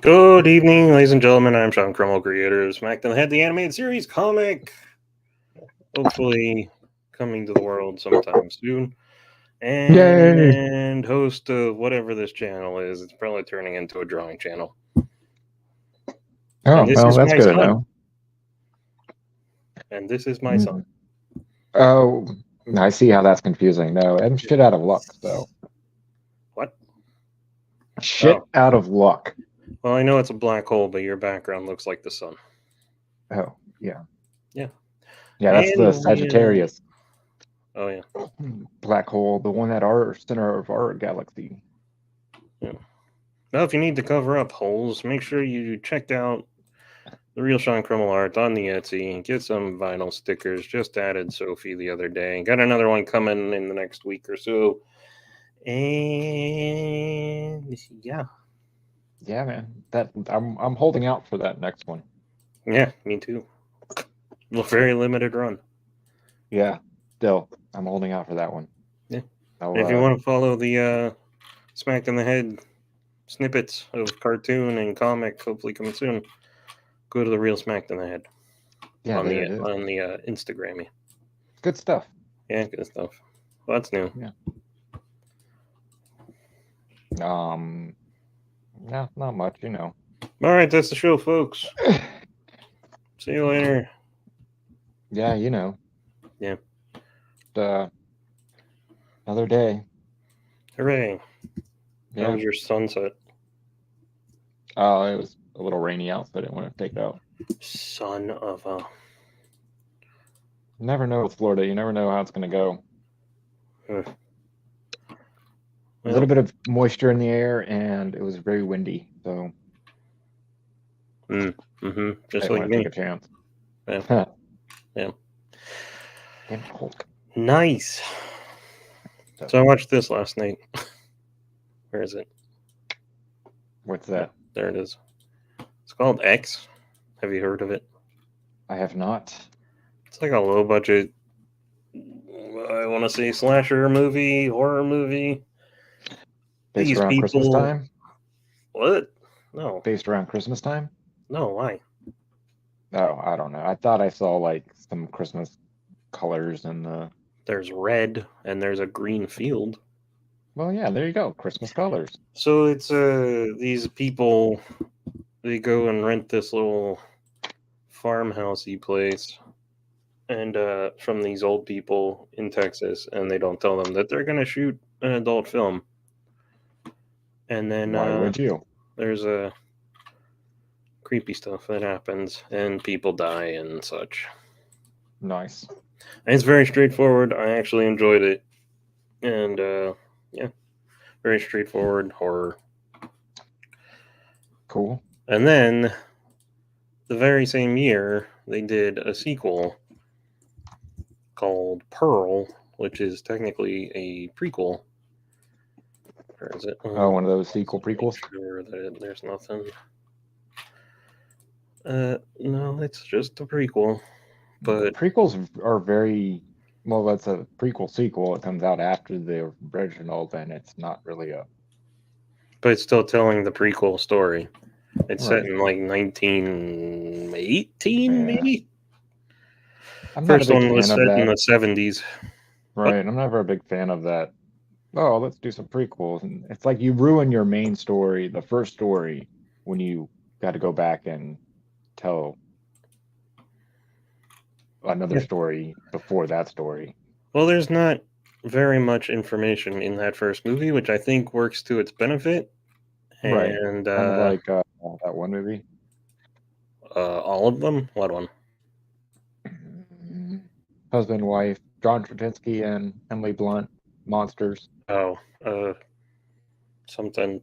Good evening, ladies and gentlemen. I'm Sean Crummell, creator of Smack the Head, the animated series comic. Hopefully, coming to the world sometime soon. Yay! And host of whatever this channel is. It's probably turning into a drawing channel. And Oh, this well, is that's my good to son. know. And this is my son. Oh, I see how that's confusing. No, I'm shit out of luck, though. What? Shit Oh. out of luck. Well, I know it's a black hole, but your background looks like the sun. Oh, yeah. Yeah. Yeah, that's the And Sagittarius oh, yeah. black hole, the one at our center of our galaxy. Yeah. Now, if you need to cover up holes, make sure you checked out the real Sean Crummell art on the Etsy and get some vinyl stickers. Just added Sophie the other day. Got another one coming in the next week or so. And yeah. Yeah, man. That I'm holding out for that next one. Yeah, me too. A very limited run. Yeah, still, I'm holding out for that one. Yeah. I'll, And if you want to follow the Smacked in the Head snippets of cartoon and comic, hopefully coming soon, go to the real Smacked in the Head yeah, on there the it is. Instagrammy. Good stuff. Yeah, good stuff. Well, that's new. Yeah. No, not much, you know. All right, that's the show, folks. See you later. Yeah, you know. Yeah. Another day. Hooray. How Yeah. was your sunset? Oh, it was a little rainy out, so I didn't want to take it out. Son of a. You never know with Florida. You never know how it's going to go. Well, A little bit of moisture in the air, and it was very windy, so just I didn't like want to take me. a chance. Yeah. Yeah. Damn Hulk. Nice. So, So I watched this last night. Where is it? what's that? There it is. It's called X. Have you heard of it? I have not. It's like a low budget, I want to say slasher movie, horror movie. Based These around Christmas people. time? What? No. Based around Christmas time? No, why? Oh, I don't know. I thought I saw like some Christmas colors in the. There's red and there's a green field. Well, yeah, there you go. Christmas colors. So it's these people, they go and rent this little farmhousey place and from these old people in Texas, and they don't tell them that they're going to shoot an adult film. And then Why would you? there's creepy stuff that happens, and people die and such. Nice. And it's very straightforward. I actually enjoyed it, and yeah, very straightforward horror. Cool. And then the very same year, they did a sequel called Pearl, which is technically a prequel. Or is it? Oh, one of those sequel prequels? Sure that there's nothing. No, it's just a prequel. But prequels are very well. That's a prequel sequel. It comes out after the original, then it's not really a. but it's still telling the prequel story. It's set Right. in like 1918, Yeah. maybe. I'm not a First big one was fan of set in that. the 70s. Right. I'm never a big fan of that. Oh, let's do some prequels, and it's like you ruin your main story, the first story, when you got to go back and tell another story before that story. Well, there's not very much information in that first movie, which I think works to its benefit. Right. And Kind of like that one movie. all of them? What one? Husband, wife, John Straczynski and Emily Blunt, Monsters. Oh, something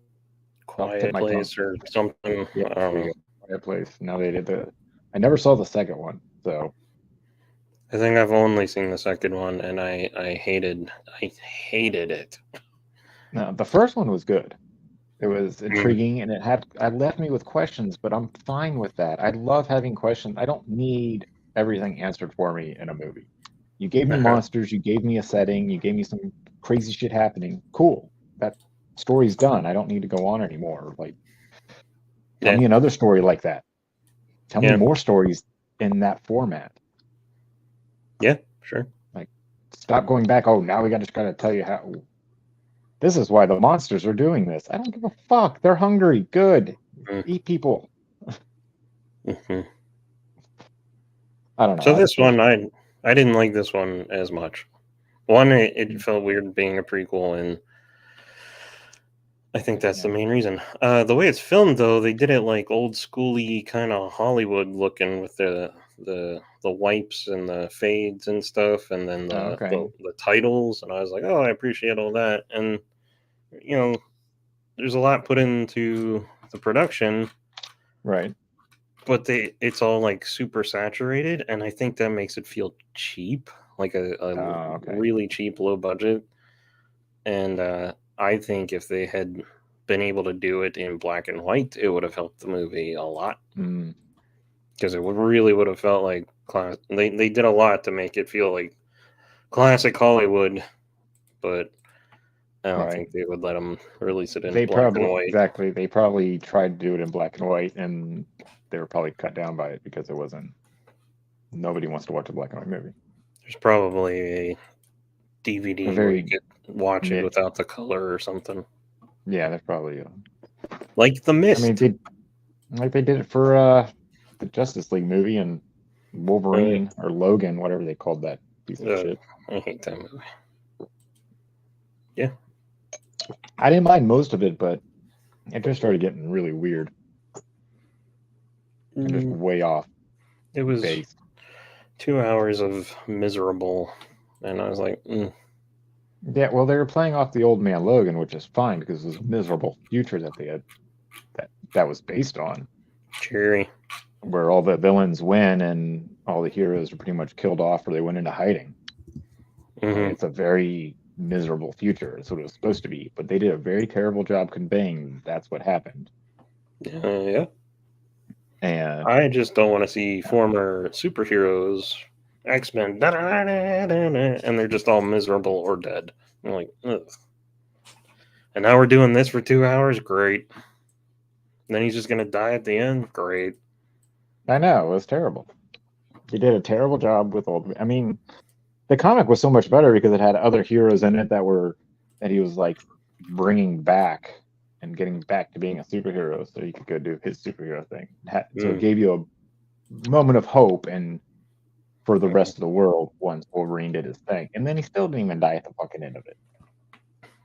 I'll tip Quiet my tongue. Place or something. Yeah, I don't there know. you go. Quiet Place. Now they did the. I never saw the second one, so I think I've only seen the second one, and I hated it. no, the first one was good. It was Mm. intriguing, and it left me with questions, but I'm fine with that. I love having questions. I don't need everything answered for me in a movie. You gave me monsters, you gave me a setting, you gave me some crazy shit happening. Cool. That story's done. I don't need to go on anymore. Like Tell me another story like that. Tell me Yeah. more stories in that format. Yeah, sure. Like, stop going back. Oh, now we just got to tell you how. This is why the monsters are doing this. I don't give a fuck. They're hungry. Good. Eat people. Mm-hmm. I don't know. So this one, I didn't like this one as much. One, it felt weird being a prequel, and I think that's the main reason. The way it's filmed, though, they did it like old schooly kind of Hollywood looking with the wipes and the fades and stuff, and then the titles. And I was like, oh, I appreciate all that. And there's a lot put into the production, right? But it's all like super saturated, and I think that makes it feel cheap, like a really cheap, low budget. And I think if they had been able to do it in black and white, it would have helped the movie a lot. Because it would have felt like class. They did a lot to make it feel like classic Hollywood, but I don't think they would let them release it in black and white. Exactly. They probably tried to do it in black and white, and they were probably cut down by it because it wasn't. Nobody wants to watch a black and white movie. There's probably a DVD where you could watch it without the color or something. Yeah, that's probably like The Mist. I mean, they did it for the Justice League movie and Wolverine or Logan, whatever they called that piece of shit. I hate that movie. Yeah. I didn't mind most of it, but it just started getting really weird. And just way off. It was 2 hours of miserable, and I was like, Yeah, well, they were playing off the Old Man Logan, which is fine because it was a miserable future that they had that was based on. Cheery. Where all the villains win and all the heroes are pretty much killed off or they went into hiding. It's a very miserable future. That's what it was supposed to be. But they did a very terrible job conveying that's what happened. Yeah. And I just don't want to see former superheroes, X-Men, and they're just all miserable or dead. I'm like, ugh. And now we're doing this for 2 hours? Great. And then he's just going to die at the end? Great. I know, it was terrible. He did a terrible job with I mean, the comic was so much better because it had other heroes in it that he was like bringing back and getting back to being a superhero so he could go do his superhero thing. So it gave you a moment of hope and for the rest of the world once Wolverine did his thing. And then he still didn't even die at the fucking end of it.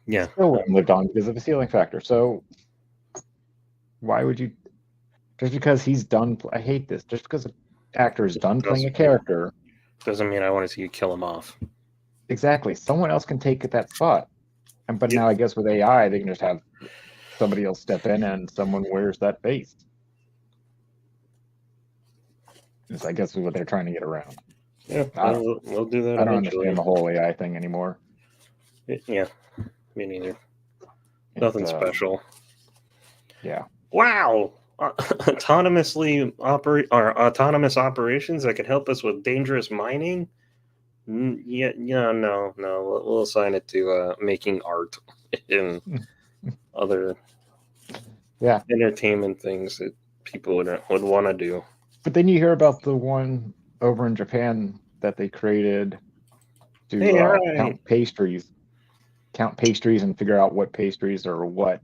Yeah. He still lived on because of the ceiling factor. So why would you just because he's done I hate this, just because an actor is done playing a character doesn't mean I want to see you kill him off. Exactly. Someone else can take that spot. But now I guess with AI they can just have somebody else step in and someone wears that face. I guess is what they're trying to get around. Yeah, they'll do that. I don't understand the whole AI thing anymore. Yeah, me neither. Nothing special. Yeah. Wow. Autonomous operations that could help us with dangerous mining. No. We'll assign it to making art and other entertainment things that people would want to do. But then you hear about the one over in Japan that they created to count pastries and figure out what pastries are what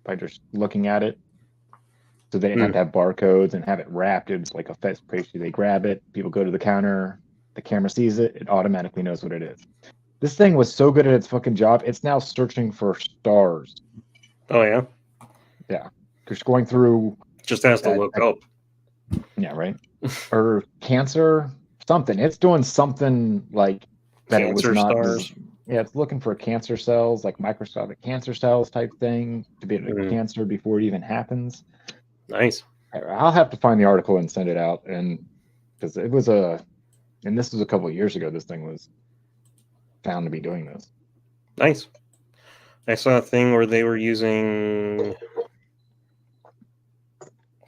by just looking at it. So they didn't have to have barcodes and have it wrapped. It's like a fest pastry. They grab it, people go to the counter, the camera sees it, it automatically knows what it is. This thing was so good at its fucking job, it's now searching for stars. Oh, yeah? Yeah. Just going through... Just has to look up. Yeah, right? Or cancer, something. It's doing something like that. Cancer it was not, stars. Yeah, it's looking for cancer cells, like microscopic cancer cells type thing, to be able to cancer before it even happens. Nice. I'll have to find the article and send it out, and because it was and this was a couple of years ago. This thing was found to be doing this. Nice. I saw a thing where they were using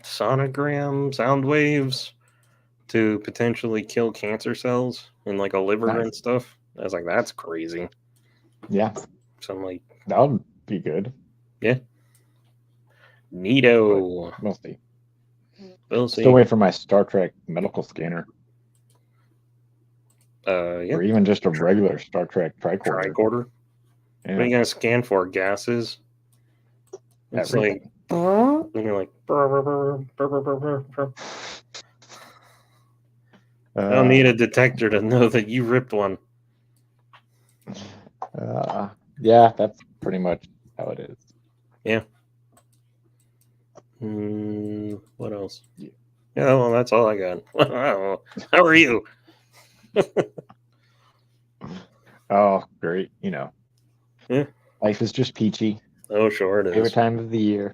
sonogram sound waves to potentially kill cancer cells in like a liver and stuff. I was like, that's crazy. Yeah. So I'm like, that would be good. Yeah. Neato. We'll see. We'll see. Still waiting for my Star Trek medical scanner. Yeah. Or even just a regular Star Trek tricorder. Tricorder. Yeah. What are you gonna scan for? Gases? It's Everything. like, and you're like, brr, brr, brr, brr, brr, brr, brr. I don't need a detector to know that you ripped one. Yeah, that's pretty much how it is. Yeah. What else? Yeah, well, that's all I got. How are you? Oh, great. You know. Yeah. Life is just peachy. Oh, sure it is. Favorite time of the year.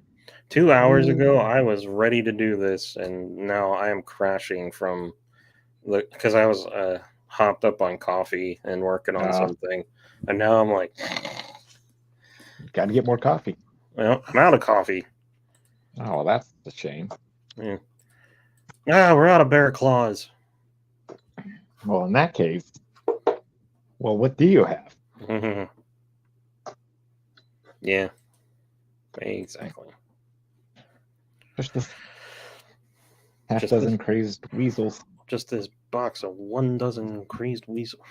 2 hours ago, I was ready to do this, and now I am crashing from because I was hopped up on coffee and working on something, and now I'm like, got to get more coffee. Well, I'm out of coffee. Oh, well, that's a shame. Yeah. We're out of bear claws. Well, in that case, well, what do you have? Yeah, exactly. Just this half-dozen crazed weasels. Just this box of 12 crazed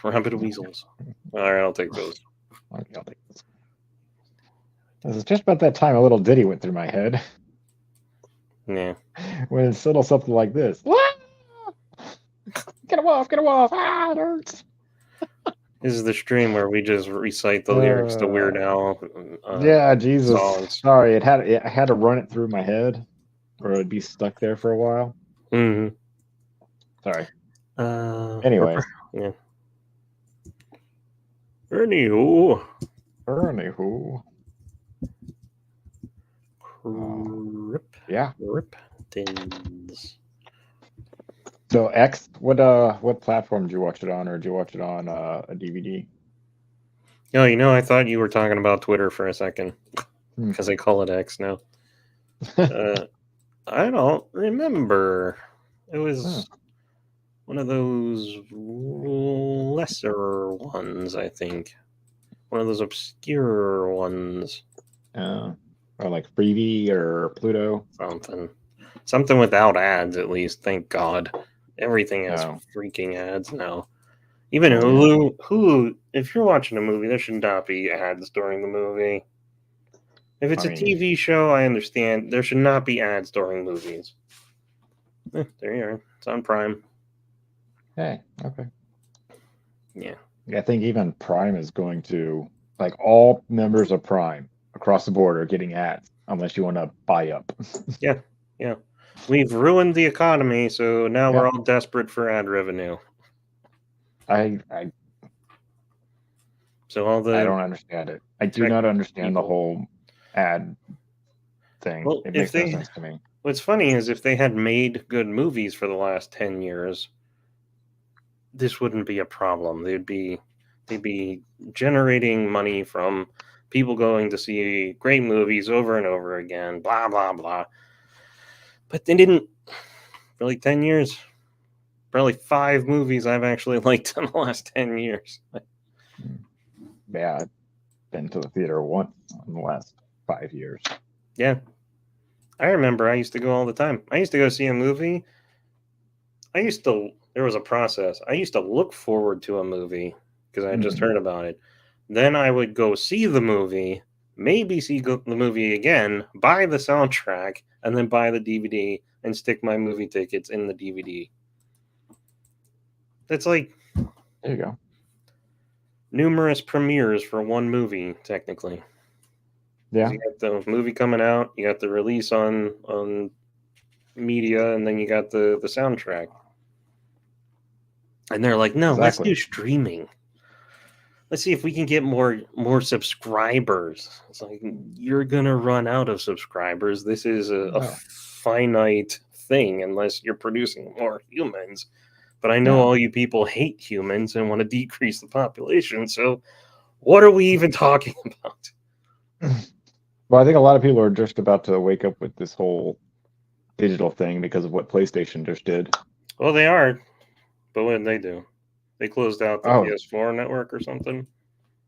rabbit weasels. All right, I'll take those. Okay, I'll take this. It was just about that time a little ditty went through my head. Yeah. When it's little something like this. Get him off! Get him off! it hurts. This is the stream where we just recite the lyrics to Weird Al. Yeah, Jesus. Songs. Sorry, I had to run it through my head, or it'd be stuck there for a while. Mm-hmm. Sorry. Anyway. Yeah. Anywho. Kryptons. So X, what platform did you watch it on, or did you watch it on a DVD? Oh, I thought you were talking about Twitter for a second because they call it X now. I don't remember. It was one of those lesser ones, I think. One of those obscure ones. Or like Freevee or Pluto. Something without ads, at least. Thank God. Everything has freaking ads now. Even Hulu, if you're watching a movie, there should not be ads during the movie. If it's a TV show, I understand. There should not be ads during movies. There you are. It's on Prime. Hey, okay. Yeah. I think even Prime is going to, like, all members of Prime across the board are getting ads unless you want to buy up. Yeah. We've ruined the economy, so now we're all desperate for ad revenue. I don't understand it. I do not understand the whole ad thing. Well, it makes no sense to me. What's funny is if they had made good movies for the last 10 years, this wouldn't be a problem. They'd be generating money from people going to see great movies over and over again, blah, blah, blah. But they didn't. For like 10 years. Probably 5 movies I've actually liked in the last 10 years. Yeah, I've been to the theater once in the last 5 years. Yeah. I remember I used to go all the time. I used to go see a movie. There was a process. I used to look forward to a movie because I had just heard about it. Then I would go see the movie, maybe see the movie again, buy the soundtrack, and then buy the DVD and stick my movie tickets in the DVD. That's like... There you go. Numerous premieres for one movie, technically. Yeah. You got the movie coming out, you got the release on media, and then you got the soundtrack. And they're like, no, let's do streaming. Let's see if we can get more subscribers. It's like, you're going to run out of subscribers. This is a finite thing unless you're producing more humans. But I know all you people hate humans and want to decrease the population. So what are we even talking about? Well, I think a lot of people are just about to wake up with this whole digital thing because of what PlayStation just did. Well, they are. But what did they do? They closed out the PS4 network or something?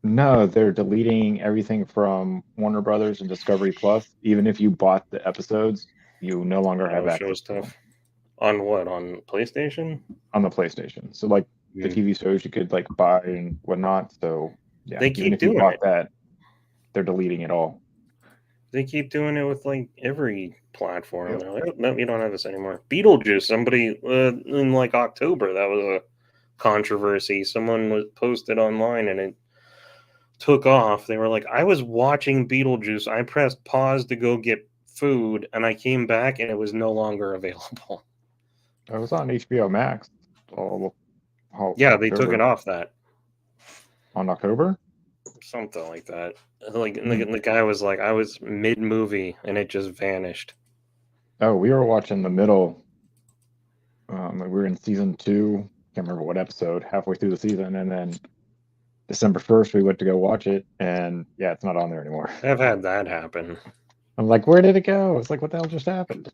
No, they're deleting everything from Warner Brothers and Discovery Plus. Even if you bought the episodes, you no longer have Show access to them stuff on what, on PlayStation? on the PlayStation. So like the Mm. TV shows you could like buy and whatnot. So yeah, They even keep if you doing bought it. that, they're deleting it all. They keep doing it with like every platform. Yep. They're like, no, you don't have this anymore. Beetlejuice, somebody in like October, that was a controversy. Someone was posted online and it took off. They were like, I was watching Beetlejuice. I pressed pause to go get food, and I came back and it was no longer available. It was on HBO Max. Yeah, they took October. it off that. On October? Something like that. Like Hmm. the guy was like, I was mid movie and it just vanished. Oh, we were watching the middle. We were in season 2. Can't remember what episode. Halfway through the season, and then December 1st, we went to go watch it, and yeah, it's not on there anymore. I've had that happen. I'm like, where did it go? It's like, what the hell just happened? It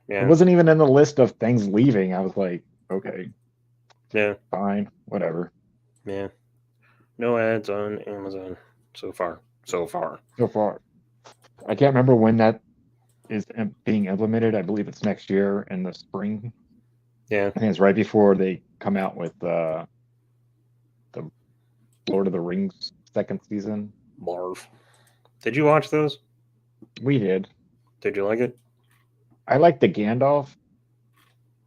Yeah, wasn't even in the list of things leaving. I was like, okay, yeah, fine, whatever. yeah. No ads on Amazon so far. So far. So far, I can't remember when that is being implemented. I believe it's next year in the spring. Yeah. I think it's right before they come out with the Lord of the Rings second season. Marv. Did you watch those? We did. Did you like it? I like the Gandalf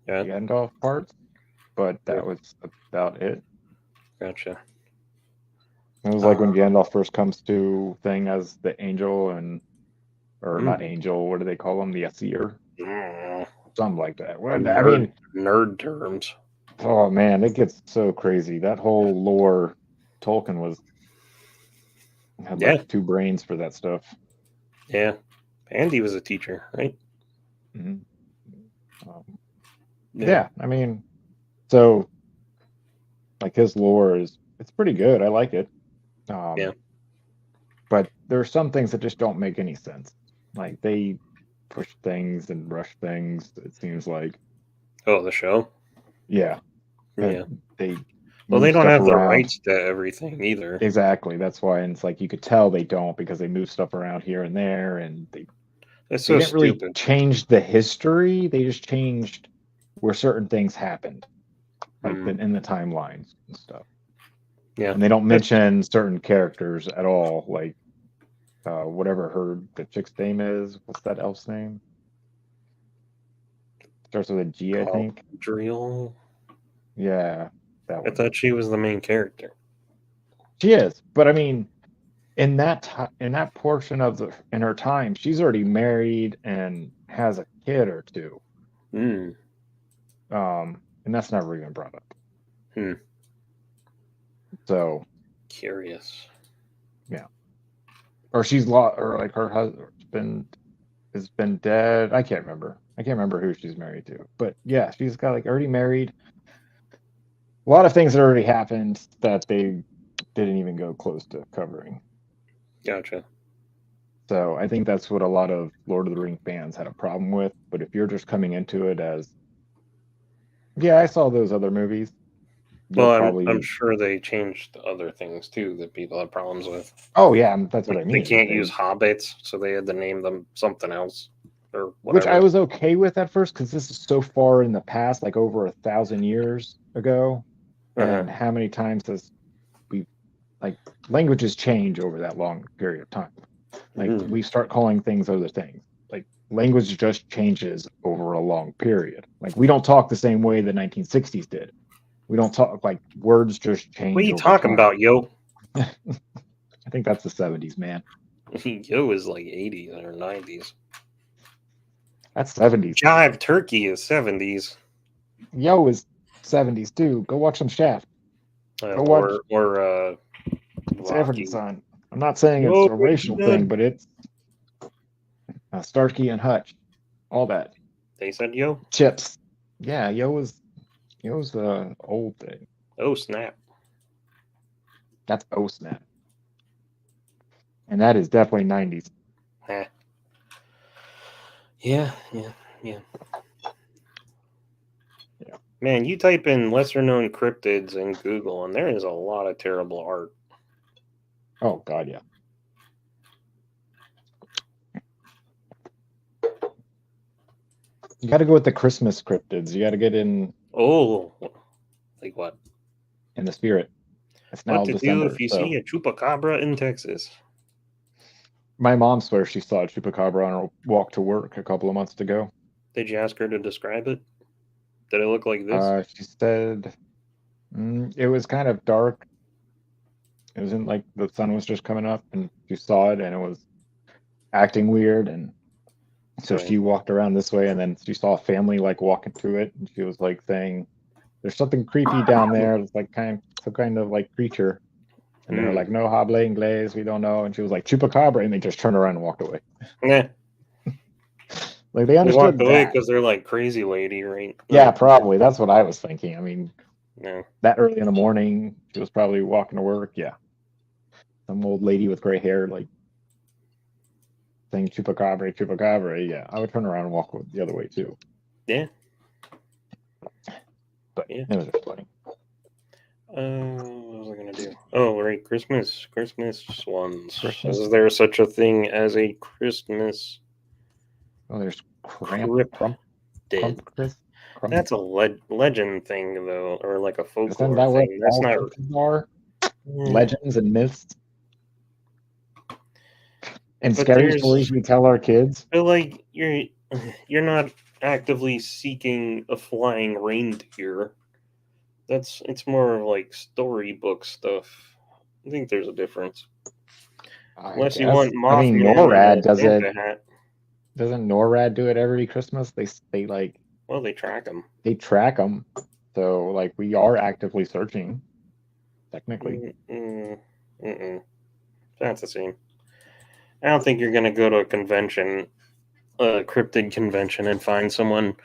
Yeah. parts, but Yeah. that was about it. Gotcha. It was like when Gandalf first comes to thing as the angel or not angel, what do they call him? The Seer? Something like that. Well, I mean, nerd terms. oh man, it gets so crazy. That whole lore, Tolkien had like 2 brains for that stuff. Yeah. And he was a teacher, right? Mm-hmm. Yeah, I mean, so like his lore it's pretty good. I like it. Yeah. But there are some things that just don't make any sense. Like they push things and rush things, it seems like. Oh, the show? Yeah. Yeah. They don't have the rights to everything either. Exactly. That's why, and it's like you could tell they don't, because they move stuff around here and there, and they didn't really change the history. They just changed where certain things happened, like in the timelines and stuff. Yeah. And they don't mention certain characters at all, like whatever the chick's name is. What's that elf's name? Starts with a G, I think. Drill. Yeah, that one. I thought she was the main character. She is, but I mean, in that portion of in her time, she's already married and has a kid or 2. And that's never even brought up. So curious. Yeah. Or she's lost, or like her husband has been dead. I can't remember who she's married to. But yeah, she's got like already married. A lot of things that already happened that they didn't even go close to covering. Gotcha. So I think that's what a lot of Lord of the Rings fans had a problem with. But if you're just coming into it as, yeah, I saw those other movies. Well, I'm sure they changed other things too that people have problems with. Oh yeah, that's what I mean. They can't use hobbits, so they had to name them something else or whatever. Which I was okay with at first, because this is so far in the past, like over 1,000 years ago. And how many times has languages change over that long period of time? Like we start calling things other things. Like language just changes over a long period. Like we don't talk the same way the 1960s did. We don't talk, like words just change. What are you talking about, yo? I think that's the 70s, man. Yo is like 80s or 90s. That's 70s. Jive Turkey is 70s. Yo is 70s too. Go watch some Shaft. Go watch it's African Son. I'm not saying it's a racial thing, but it's Starsky and Hutch, all that. They said yo. Chips. Yeah, Yo's the old thing. Oh snap! That's oh snap. And that is definitely 90s. Yeah. Man, you type in lesser known cryptids in Google, and there is a lot of terrible art. Oh God, yeah. You got to go with the Christmas cryptids. You got to get Oh, like what? in the spirit. It's What now to do December, if you so see a chupacabra in Texas? my mom swears she saw a chupacabra on her walk to work a couple of months ago. Did you ask her to describe it? Did it look like this? She said it was kind of dark. It wasn't like the sun was just coming up, and she saw it, and it was acting weird, and so Right. she walked around this way, and then she saw a family like walking through it, and she was like saying, "There's something creepy down there. It's like some kind of like creature." And they're like, "No habla inglés, we don't know." And she was like, "Chupacabra," and they just turned around and walked away. Nah. Like they They understood walked away that. because they're like crazy lady, right? Yeah, probably. That's what I was thinking. I mean, No. that early in the morning, she was probably walking to work. Yeah, some old lady with gray hair, like saying "chupacabra, chupacabra." Yeah, I would turn around and walk the other way too. Yeah. But Yeah. it was just funny. What was I gonna do? Oh, right, Christmas ones. Christmas. Is there such a thing as a Christmas Oh, there's cryptid? That's a legend thing, though, or like a folklore Isn't that what thing. That's all not. cryptids are? Yeah. Legends and myths and But scary there's, stories we tell our kids. but like you're not actively seeking a flying reindeer. It's more of like storybook stuff. I think there's a difference. I Unless you guess. want I mean, Mothman in NORAD a does it. Santa hat. Doesn't NORAD do it every Christmas? They like Well, they track them. they track them, so like we are actively searching, technically. That's the same. I don't think you're gonna go to a convention, a cryptid convention, and find someone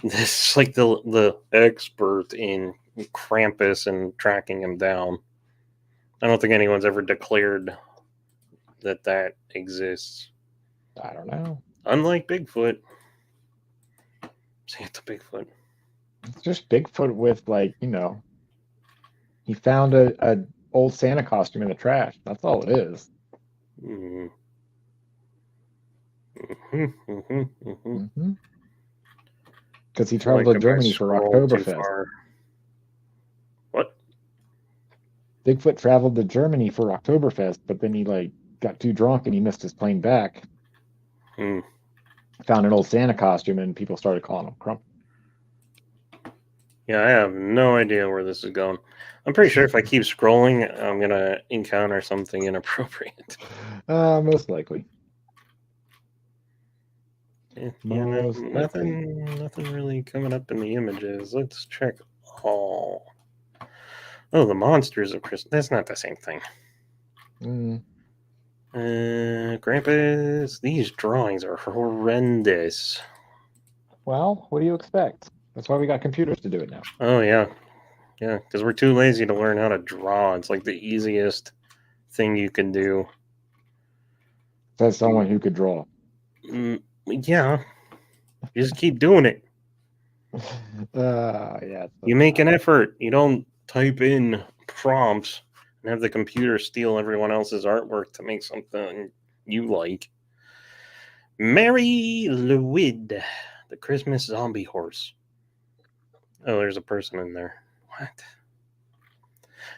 that's like the expert in Krampus and tracking him down. I don't think anyone's ever declared that exists. I don't know. Unlike Bigfoot. Santa Bigfoot. It's just Bigfoot with like he found a old Santa costume in the trash. That's all it is. Mm-hmm. Because he traveled to Germany for Oktoberfest. What? Bigfoot traveled to Germany for Oktoberfest, but then he like got too drunk and he missed his plane back. Found an old Santa costume and people started calling him Crump. Yeah, I have no idea where this is going. I'm pretty sure if I keep scrolling, I'm gonna encounter something inappropriate. Most likely. Nothing really coming up in the images. Let's check all. Oh, the monsters of Christmas. That's not the same thing. Krampus, these drawings are horrendous. Well, what do you expect? That's why we got computers to do it now. Oh, yeah. Yeah, because we're too lazy to learn how to draw. It's like the easiest thing you can do. Says someone who could draw. Yeah. You just keep doing it. Yeah. You make an effort. You don't type in prompts and have the computer steal everyone else's artwork to make something you like. Mary Lewid, the Christmas zombie horse. Oh, there's a person in there. What?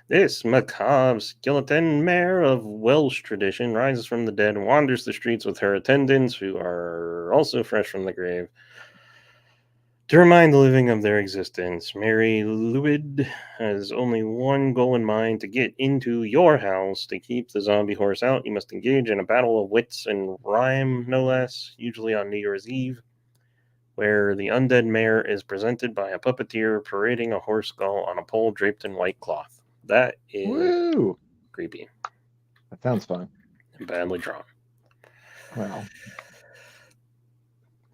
This macabre skeleton mare of Welsh tradition rises from the dead and wanders the streets with her attendants, who are also fresh from the grave, to remind the living of their existence. Mary Lewid has only one goal in mind: to get into your house. To keep the zombie horse out, you must engage in a battle of wits and rhyme, no less, usually on New Year's Eve, where the undead mare is presented by a puppeteer parading a horse skull on a pole draped in white cloth. That is creepy. That sounds fun. And badly drawn. Well,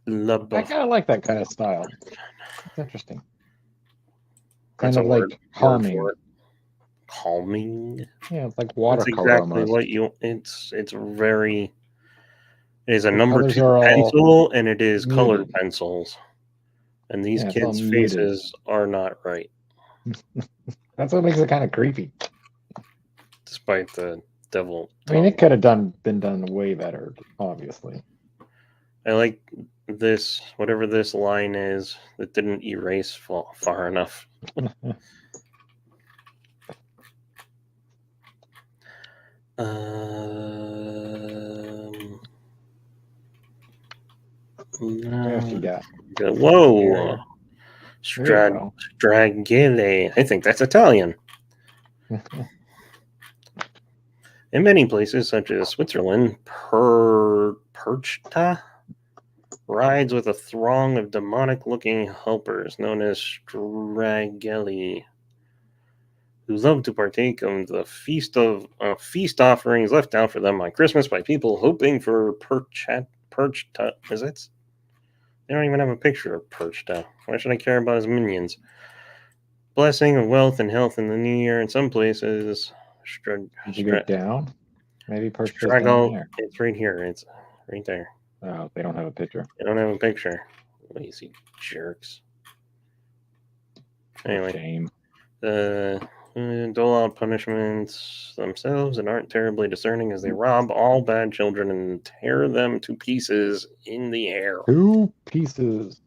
I kind of like that kind of style. It's interesting. Kind of like calming. Calming. Yeah, it's like watercolor. That's exactly almost. what you. It's very. It is a number 2 pencil, and it is colored pencils. And these kids' faces are not right. That's what makes it kind of creepy. Despite the devil. I mean, it could have been done way better, obviously. I like this, whatever this line is, that didn't erase far enough. What else you got? Whoa. Stragile. I think that's Italian. In many places, such as Switzerland, Perchta rides with a throng of demonic-looking helpers known as Stragili, who love to partake of the feast offerings left out for them on Christmas by people hoping for Perchta. Is it? They don't even have a picture of Perchta. Why should I care about his minions? Blessing of wealth and health in the new year. In some places, Did you go down? Maybe Perchta's down there. It's right here. It's right there. Oh, they don't have a picture. They don't have a picture. Lazy jerks. Anyway, shame. Dole out punishments themselves and aren't terribly discerning as they rob all bad children and tear them to pieces in the air. 2 pieces.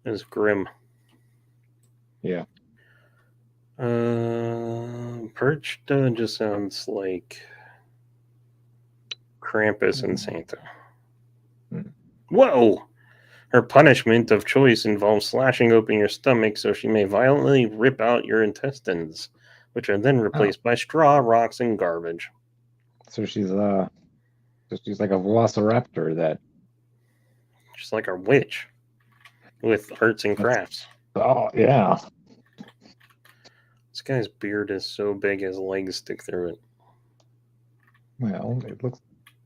It's grim. Yeah. Perchta just sounds like Krampus and Santa. Whoa! Her punishment of choice involves slashing open your stomach so she may violently rip out your intestines, which are then replaced by straw, rocks, and garbage. So she's like a velociraptor that... Just like our witch with arts and crafts. Oh, yeah. This guy's beard is so big his legs stick through it. Well, it looks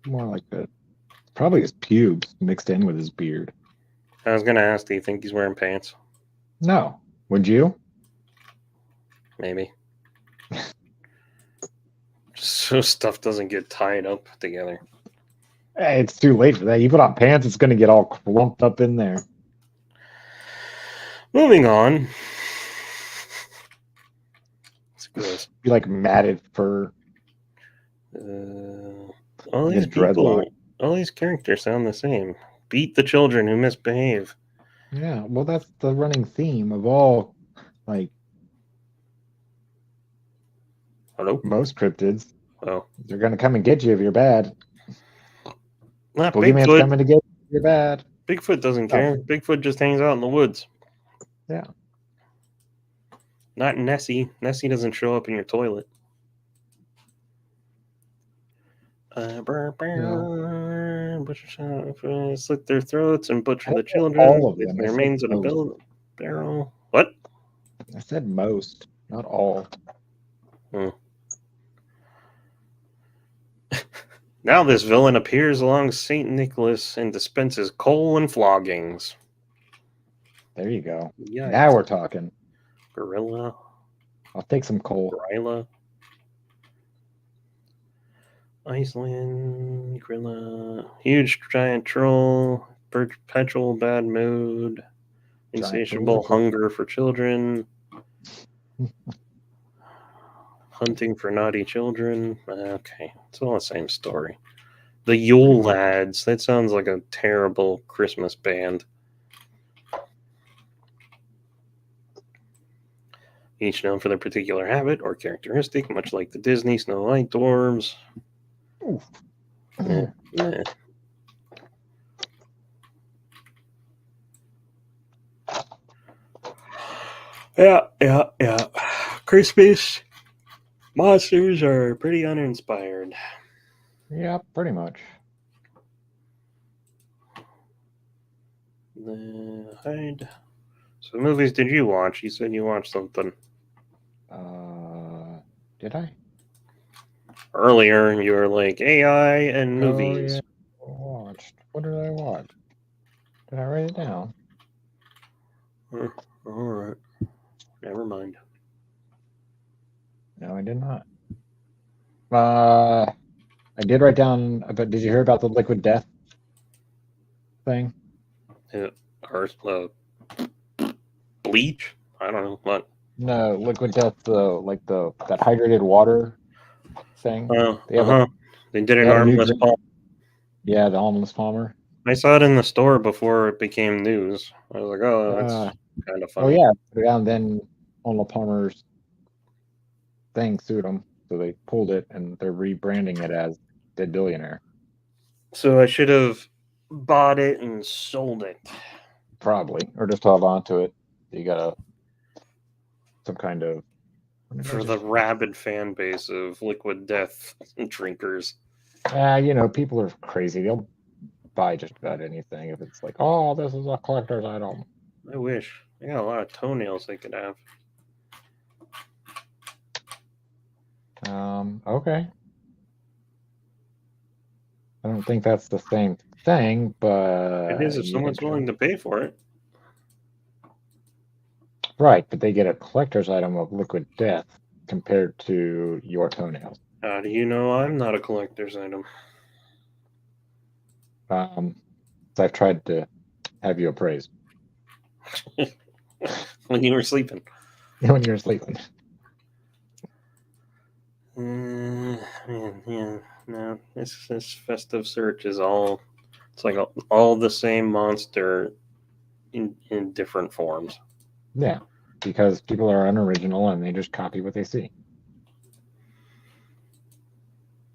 more like probably his pubes mixed in with his beard. I was going to ask, do you think he's wearing pants? No. Would you? Maybe. So stuff doesn't get tied up together. Hey, it's too late for that. You put on pants, it's going to get all clumped up in there. Moving on. It's gross. Be like matted fur. All these people, all these characters sound the same. Beat the children who misbehave. Yeah, well, that's the running theme of all, like, most cryptids. Oh, they're gonna come and get you if you're bad. Not Boogeyman's Bigfoot. Coming to get you if you're bad. Bigfoot doesn't care. Bigfoot just hangs out in the woods. Yeah. Not Nessie. Nessie doesn't show up in your toilet. Slit their throats and butcher the children. All of them. Their remains in a barrel. What? I said most, not all. Now this villain appears along St. Nicholas and dispenses coal and floggings. There you go. Yikes. Now we're talking. Gorilla. I'll take some coal. Gryla. Iceland. Grilla. Huge giant troll. Perpetual bad mood. Insatiable hunger for children. Hunting for naughty children. Okay, it's all the same story. The Yule Lads. That sounds like a terrible Christmas band. Each known for their particular habit or characteristic, much like the Disney Snow White dwarves. Yeah. Christmas monsters are pretty uninspired. Yeah, pretty much. Hide. So movies did you watch? You said you watched something. Did I? Earlier, you were like AI and movies. Yeah. Watched. What did I watch? Did I write it down? All right. Never mind. No, I did not. I did write down. But did you hear about the Liquid Death thing? Bleach? I don't know what. No, Liquid Death. That hydrated water thing. Oh, They have they did an have a new armless drink. palm. Yeah, the Armless Palmer. I saw it in the store before it became news. I was like, oh, that's kind of Oh funny. yeah, and then Arnold Palmer's thing sued them, so they pulled it and they're rebranding it as Dead Billionaire. So I should have bought it and sold it. Probably, or just hold on to it. You got some kind of For the rabid fan base of Liquid Death drinkers. people are crazy. They'll buy just about anything if it's like, oh, this is a collector's item. I wish. I got a lot of toenails they could have. Okay. I don't think that's the same thing, but It is if someone's willing to pay for it. Right, but they get a collector's item of Liquid Death compared to your toenails. How do you know I'm not a collector's item? So I've tried to have you appraised. When you were sleeping. When you were sleeping. Yeah, no. This festive search is all. It's like all the same monster in different forms. Yeah, because people are unoriginal and they just copy what they see.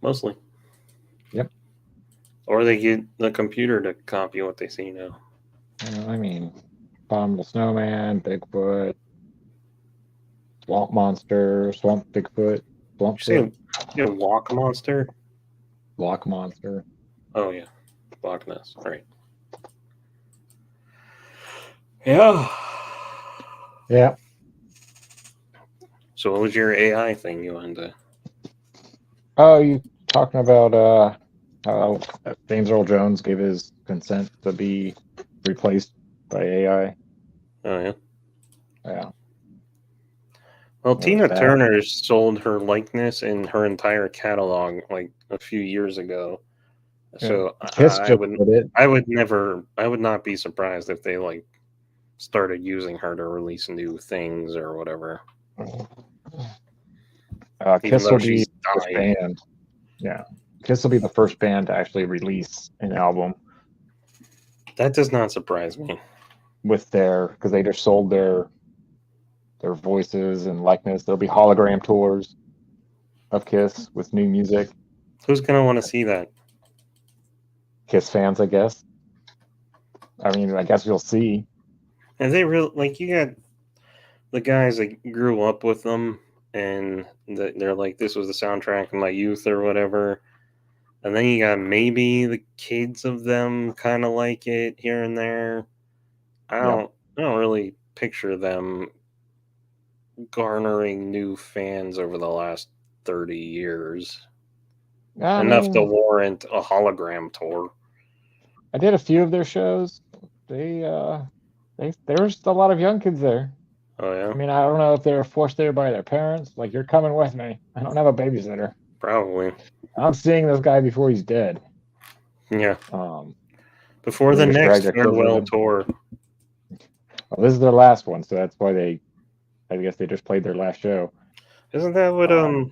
Mostly. Yep. Or they get the computer to copy what they see now. I mean, Abominable Snowman, Bigfoot, Swamp Monster, Swamp Bigfoot, Swamp You say Walk Monster? Block Monster. Oh, yeah. Loch Ness. Right. Yeah. Yeah. So what was your AI thing you wanted to... Oh, you talking about how James Earl Jones gave his consent to be replaced by AI? Oh, yeah. Yeah. Well, Tina Turner sold her likeness and her entire catalog like a few years ago. So Kiss I would not be surprised if they like started using her to release new things or whatever. Kiss will be the first band. Yeah. Kiss will be the first band to actually release an album. That does not surprise me. Because they just sold their voices and likeness. There'll be hologram tours of Kiss with new music. Who's gonna want to see that? Kiss fans, I guess. I mean, I guess you'll see. And they really like you got the guys that grew up with them, and they're like, this was the soundtrack of my youth or whatever. And then you got maybe the kids of them kind of like it here and there. I don't really picture them garnering new fans over the last 30 years. Enough to warrant a hologram tour. I did a few of their shows. There's a lot of young kids there. Oh, yeah? I mean, I don't know if they were forced there by their parents. Like, you're coming with me. I don't have a babysitter. Probably. I'm seeing this guy before he's dead. Yeah. Before the next farewell tour. Well, this is their last one, so that's why I guess they just played their last show. Isn't that what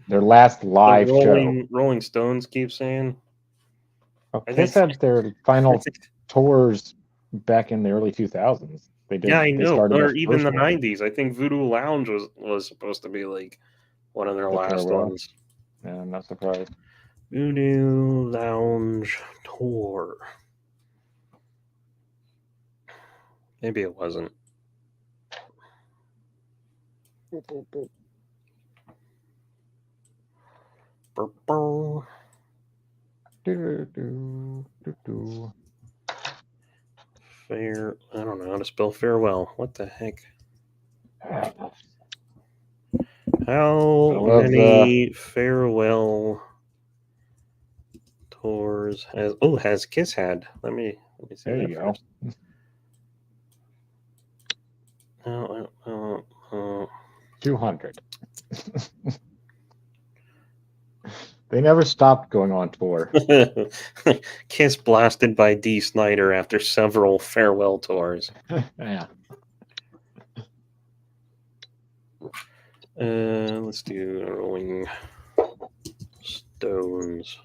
their last live show? Rolling Stones keep saying. Kiss had their final tours back in the early 2000s. They did. Yeah, I know. Or even the 90s. I think Voodoo Lounge was supposed to be like one of their last ones. Yeah, I'm not surprised. Voodoo Lounge tour. Maybe it wasn't. Fair. I don't know how to spell farewell. What the heck? How many farewell tours has Kiss had? Let me see. There you go. 200. They never stopped going on tour. Kiss blasted by Dee Snider after several farewell tours. Yeah. Let's do Rolling Stones.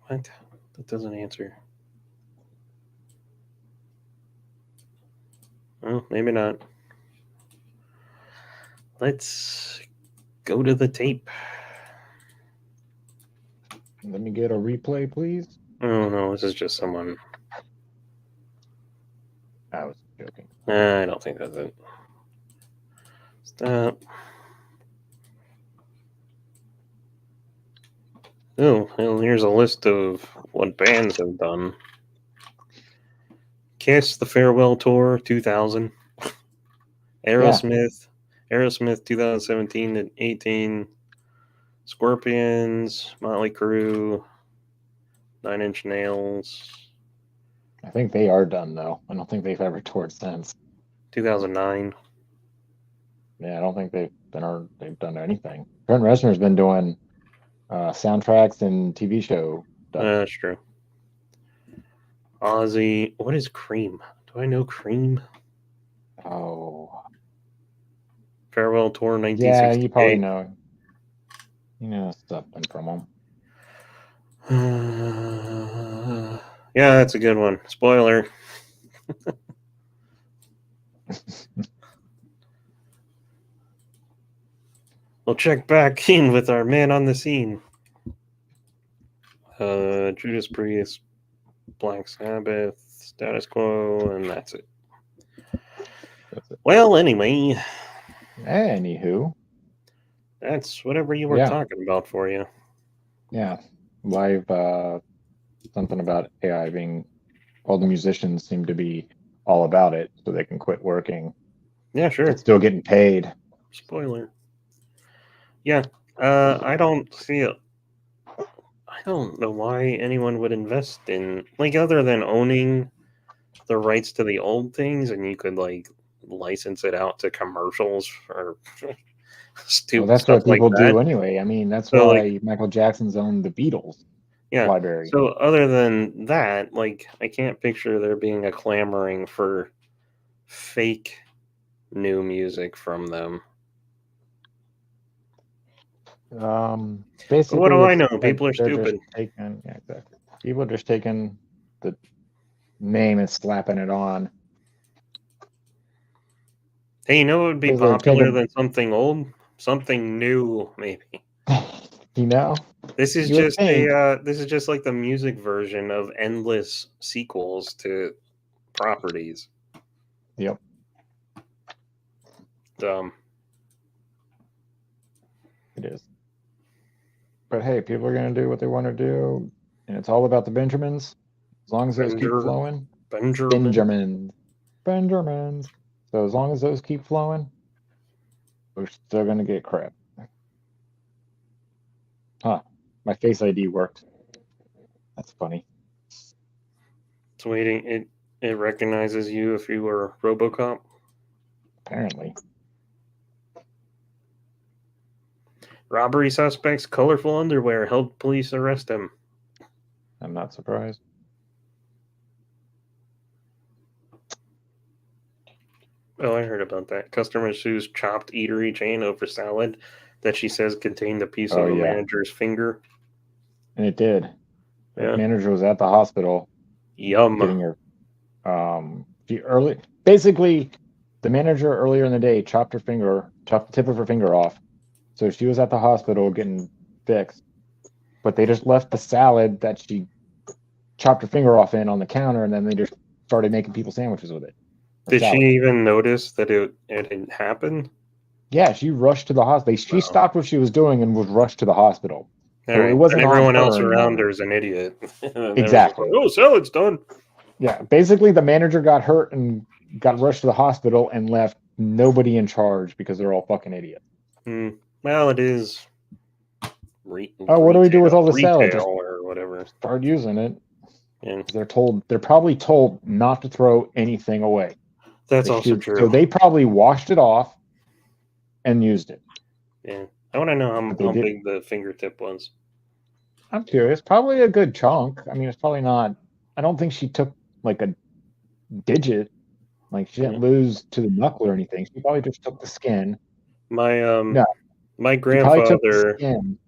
What? That doesn't answer. Well, maybe not. Let's go to the tape. Let me get a replay, please. Oh no, this is just someone. I was joking. I don't think that's it. Stop. Oh, well, here's a list of what bands have done. Kiss, The Farewell Tour, 2000. Aerosmith, 2017 and 18. Scorpions, Motley Crue, Nine Inch Nails, I think they are done though. I don't think they've ever toured since. 2009. Yeah, I don't think they've done anything. Trent Reznor's been doing soundtracks and TV show stuff. That's true. Ozzy. What is Cream? Do I know Cream? Oh. Farewell Tour 1968. Yeah, you probably know. You know something from them. Yeah, that's a good one. Spoiler. We'll check back in with our man on the scene. Judas Priest, Black Sabbath, Status Quo, and that's it. Well, anyway. Anywho. That's whatever you were talking about for you. Yeah. Live, something about AI being, all the musicians seem to be all about it so they can quit working. Yeah, sure. But still getting paid. Spoiler. Yeah. I don't see it. I don't know why anyone would invest in, like, other than owning the rights to the old things and you could, like, license it out to commercials or stupid that's stuff what people like that. do anyway. I mean, that's why Michael Jackson's owned the Beatles library. So other than that, like, I can't picture there being a clamoring for fake new music from them. Basically, what do I know? People are stupid. People are just taking the name and slapping it on. Hey, you know what would be popular than something old? Something new, maybe. You know? This is just this is just like the music version of endless sequels to properties. Yep. Dumb. It is. But hey, people are going to do what they want to do, and it's all about the Benjamins. As long as those keep flowing. Benjamins. So as long as those keep flowing, we're still going to get crap. Huh. My Face ID worked. That's funny. It's waiting. It recognizes you if you were RoboCop? Apparently. Robbery suspects, colorful underwear, helped police arrest him. I'm not surprised. Oh, I heard about that. Customer sues chopped eatery chain over salad that she says contained a piece of a manager's finger. And it did. The manager was at the hospital. Yum. Getting her. Basically, the manager earlier in the day chopped the tip of her finger off. So she was at the hospital getting fixed. But they just left the salad that she chopped her finger off in on the counter, and then they just started making people sandwiches with it. Did she even notice that it had happened? Yeah, she rushed to the hospital. She stopped what she was doing and was rushed to the hospital. So it wasn't everyone else around her is an idiot. Exactly. Like, oh, salad's done. Yeah, basically the manager got hurt and got rushed to the hospital and left nobody in charge because they're all fucking idiots. Well, it is. What do we do with all the salad? Just or whatever. Start using it. Yeah. They're probably told not to throw anything away. That's also true. So they probably washed it off and used it. Yeah. I want to know how big the fingertip was. I'm curious. Probably a good chunk. I mean, it's probably not. I don't think she took like a digit. Like she didn't lose to the knuckle or anything. She probably just took the skin My No. my You probably took the grandfather. skin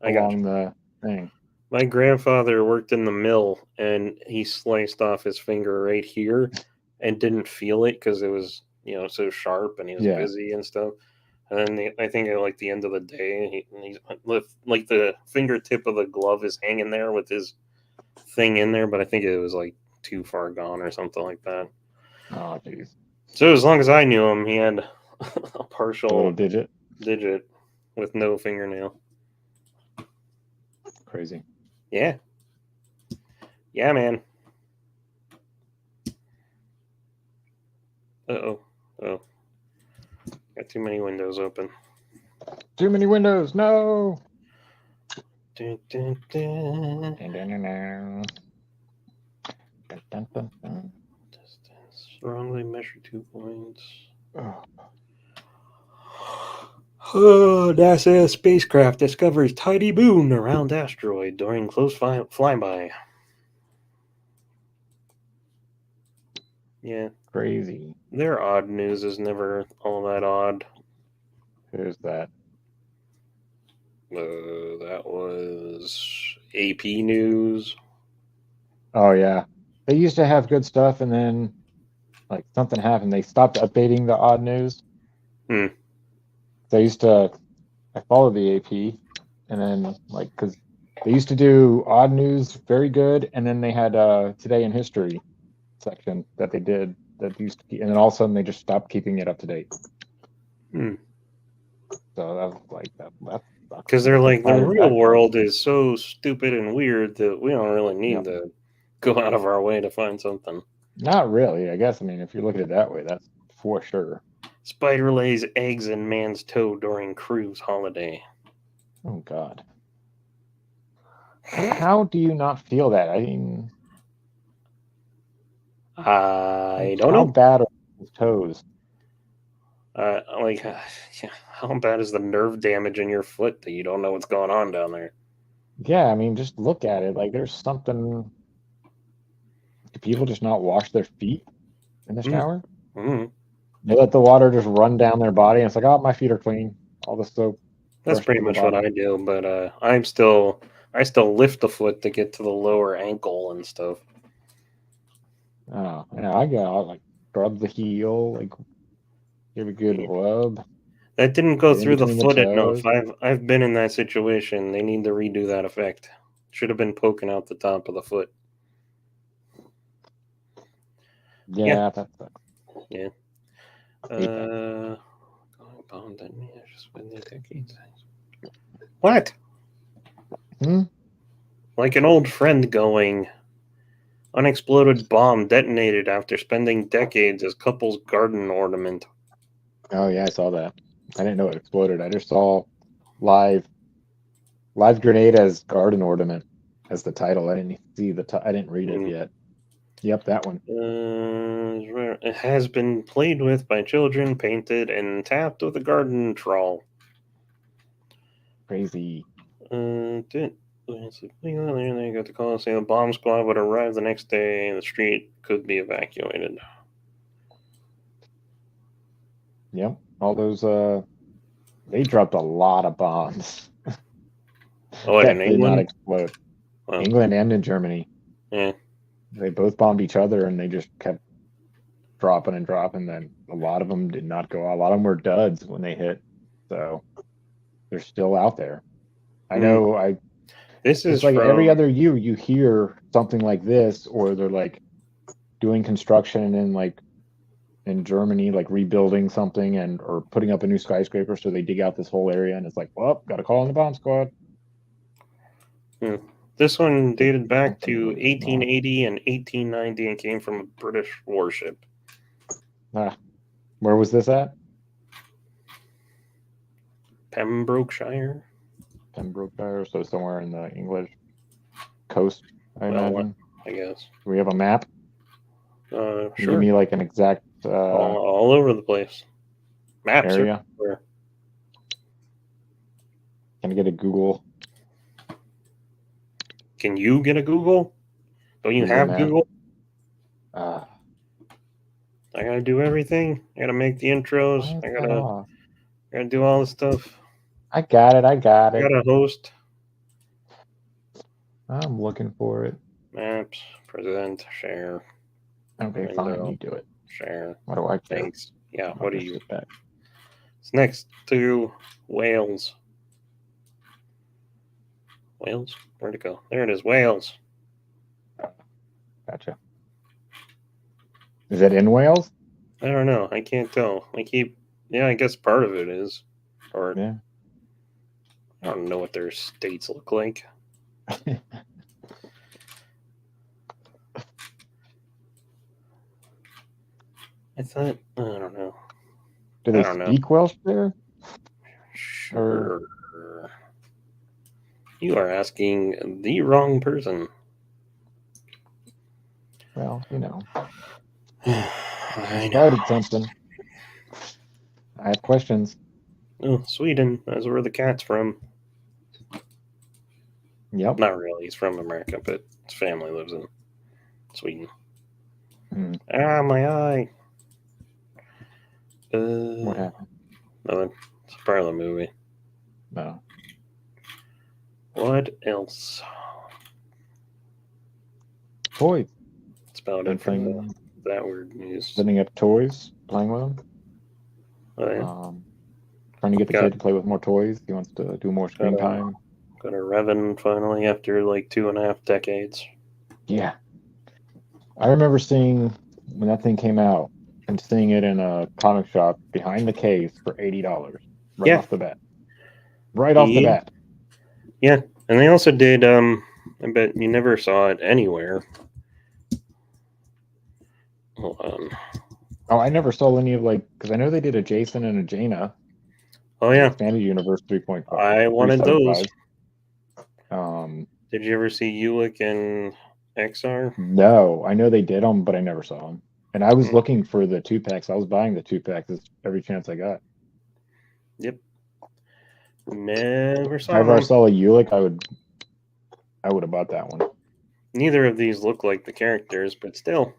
I got you. along the thing. My grandfather worked in the mill, and he sliced off his finger right here, and didn't feel it because it was so sharp, and he was Yeah. busy and stuff. And then I think at like the end of the day, he's like the fingertip of the glove is hanging there with his thing in there, but I think it was like too far gone or something like that. Oh, jeez. So as long as I knew him, he had a A little partial digit. digit with no fingernail. Crazy. Yeah. Yeah, man. Uh-oh. Oh. Got too many windows open. Too many windows. No. Dun, dun, dun. Distance. Wrongly measured 2 points. NASA spacecraft discovers tiny moon around asteroid during close flyby. Yeah. Crazy. Their odd news is never all that odd. Who's that? That was AP News. Oh yeah. They used to have good stuff, and then like something happened. They stopped updating the odd news. Hmm. They used to. I followed the AP, and then like because they used to do odd news very good, and then they had Today in History section that they did that used to, and then all of a sudden they just stopped keeping it up to date. Hmm. So that was like that. Because they're like, the Fired real that world is so stupid and weird that we don't really Yeah. need to go out of our way to find something. Not really, I guess. I mean, if you look at it that way, that's for sure. Spider lays eggs in man's toe during cruise holiday. Oh God. How do you not feel that? I mean, I like, don't how know. bad are his toes? Like, how bad is the nerve damage in your foot that you don't know what's going on down there? Yeah, I mean, just look at it. Like, there's something. Do people just not wash their feet in the shower? Mm-hmm. They let the water just run down their body, and it's like, oh, my feet are clean. All the soap That's brushed pretty to the much what bottom. I do, but I still lift the foot to get to the lower ankle and stuff. Oh, yeah, I'll like scrub the heel, like give a good Yeah. rub, That didn't go get in through the between the foot enough. toes. I've been in that situation. They need to redo that effect. Should have been poking out the top of the foot. Yeah, Yeah, that's yeah. hate that. Bomb that me just with the decades. What? Hmm? Like an old friend going. Unexploded bomb detonated after spending decades as couple's garden ornament. Oh yeah, I saw that. I didn't know it exploded. I just saw live live grenade as garden ornament as the title. I didn't see I didn't read it yet. Yep, that one. It has been played with by children, painted, and tapped with a garden trowel. Crazy. They got the call saying a bomb squad would arrive the next day and the street could be evacuated. Yep. All those they dropped a lot of bombs Oh, wait, in that did not England? explode. Well, England and in Germany. yeah. They both bombed each other and they just kept dropping and dropping. Then a lot of them did not go out. A lot of them were duds when they hit. So they're still out there. I know This is it's like every from. other year you hear something like this, or they're like doing construction in like in Germany, like rebuilding something and or putting up a new skyscraper. So they dig out this whole area and it's like, well, got to call in the bomb squad. This one It's dated back something to really small. 1880 and 1890 and came from a British warship. Where was this at? Pembrokeshire? Pembrokeshire, so somewhere in the English coast, I Well, imagine. I guess. Do we have a map? Can you Sure. give me like an exact All over the place. Maps are area? everywhere. Can I get a Google? Can you get a Google? Don't you Google have map? Google? Uh, I gotta do everything. I gotta make the intros. why is I that gotta off? Gotta do all this stuff. I got it. I gotta host. I'm looking for it. Maps, present, share. Okay, Window. fine. You do it. Share. What do I care? Thanks. Yeah, I'll what do just you? sit back. It's next to Wales. Wales? Where'd it go? There it is. Wales. Gotcha. Is it in Wales? I don't know. I can't tell. Yeah, I guess part of it is. Or Yeah. I don't know what their states look like. I thought, I don't know. Do they speak Welsh there? Sure. You are asking the wrong person. Well, you know. I Started something. I have questions. Oh, Sweden. That's where the cat's from. Yep. Not really. He's from America, but his family lives in Sweden. Mm. Ah, my eye. What happened? Nothing. It's part of the movie. No. What else? Toys. That's about it for that weird news. Setting up toys, playing with them. Oh, yeah. Trying to get the kid to play with more toys. He wants to do more screen time. Got a Revan finally after like 2.5 decades. Yeah. I remember seeing when that thing came out and seeing it in a comic shop behind the case for $80 right off the bat. Right off the bat. Yeah. And they also did, I bet you never saw it anywhere. Hold on. Oh, I never saw any of because I know they did a Jason and a Jaina. Oh, yeah. Expanded Universe 3.5. I wanted those. Did you ever see Ulick and XR? No, I know they did them, but I never saw them. And I was looking for the 2-packs. I was buying the 2-packs every chance I got. Yep. Never saw them. If I ever saw a Ulick, I would have bought that one. Neither of these look like the characters, but still.